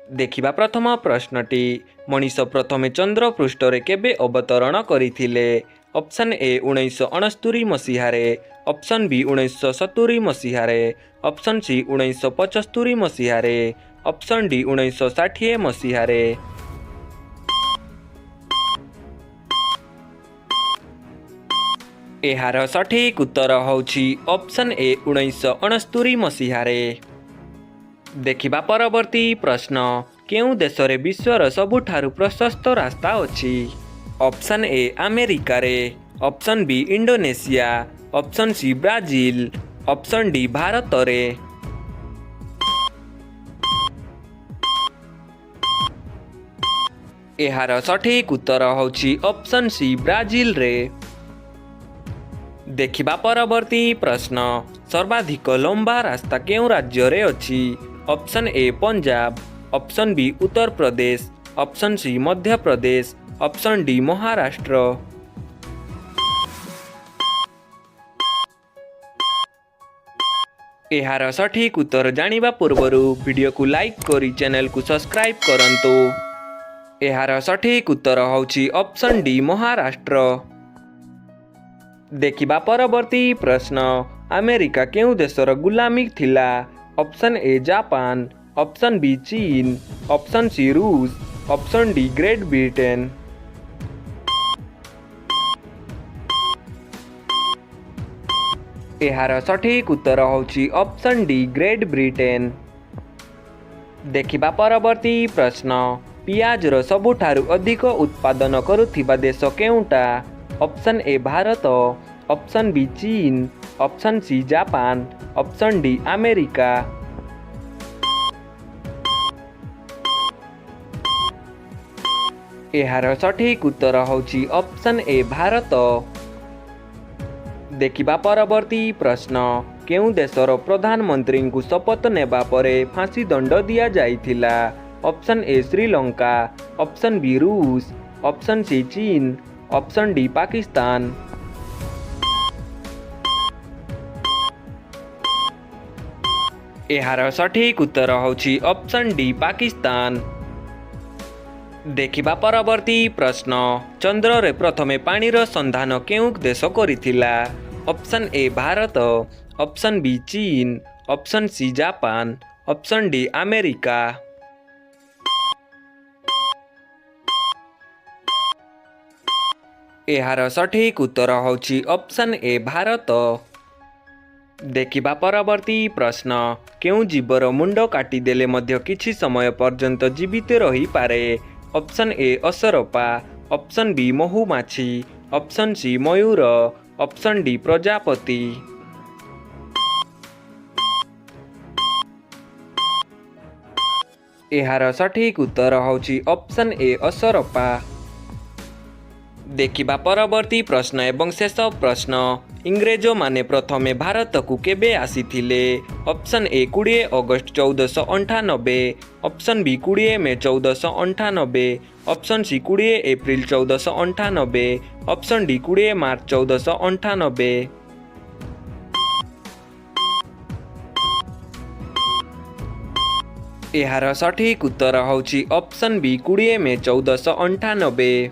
देखिबा प्रथम प्रश्नटी मनीष प्रथमे चंद्र पृष्ठरे केबे अवतरण करिथिले। ऑप्शन ए 1969 मसीहारे, ऑप्शन बी 1970 मसीहारे, ऑप्शन सी 1975 मसीहारे, ऑप्शन डी 1960 मसीहारे। एहार सठिक उत्तर होछि ऑप्शन ए 1969 मसीहारे। देखिबा परवर्ती प्रश्न केउ देशरे विश्वर सबुठारु प्रशस्त रास्ता अछि। ऑप्शन ए अमेरिका रे, option B Indonesia, option C Brazil, option D Bharat रे। एहार सठिक उत्तर होछि ऑप्शन सी ब्राजील रे। देखिबा परवर्ती प्रश्न सर्वाधिक लंबा रास्ता केउ राज्य रे अछि। Option A Punjab, option B Uttar Pradesh, option C Madhya Pradesh, option D Maharashtra. एहार सठिक उत्तर जानिबा पूर्वरु वीडियो को लाइक करी चैनल को सब्सक्राइब करंतु। एहार सठिक उत्तर होछि ऑप्शन डी महाराष्ट्र। देखिबा परवर्ती प्रश्न अमेरिका केउ देशर गुलामी थिला। Option A Japan, option B चीन, ऑप्शन सी रूस, ऑप्शन डी ग्रेट ब्रिटेन। एहार सठिक उत्तर होछि ऑप्शन डी ग्रेट ब्रिटेन। देखिबा परवर्ती प्रश्न पियाज रो सबुठारु अधिक उत्पादन करुथिबा देश केउटा। Option A Bharat, option B चीन, option C Japan, option D America. एहार सठिक उत्तर होछि ऑप्शन ए भारत। देखिबा परवर्ती प्रश्न केउ देशर प्रधानमंत्री को शपथ नेबा परे फांसी दंड दिया जाइथिला। Option A Sri Lanka, option B रूस, ऑप्शन सी चीन, ऑप्शन डी पाकिस्तान। एहार सठिक उत्तर होछि ऑप्शन डी पाकिस्तान। देखिबा परवर्ती प्रश्न चंद्र रे प्रथमे पानीर संधान केउ देश करिथिला। Option A Bharat, option B चीन, option C Japan, option D America. एहार सठिक उत्तर होछि ऑप्शन ए भारत। देखिबा परवर्ती प्रश्न केउ जीवर मुंड काटी देले मध्य किछि समय पर्यंत जीवित रही पारे। ऑप्शन ए असरपा, ऑप्शन बी महुमाछी, ऑप्शन सी मयूर, ऑप्शन डी प्रजापति। एहार सठिक उत्तर होछि ऑप्शन ए असरपा। देखिबा परवर्ती प्रश्न एवं शेष प्रश्न इंग्रेज माने प्रथमे भारत को केबे आसीथिले। ऑप्शन ए 20 अगस्त 1498, ऑप्शन बी 20 मई 1498, ऑप्शन सी 20 अप्रैल 1498, ऑप्शन डी 20 मार्च 1498। एहार सठिक उत्तर होछि ऑप्शन बी 20 मई 1498।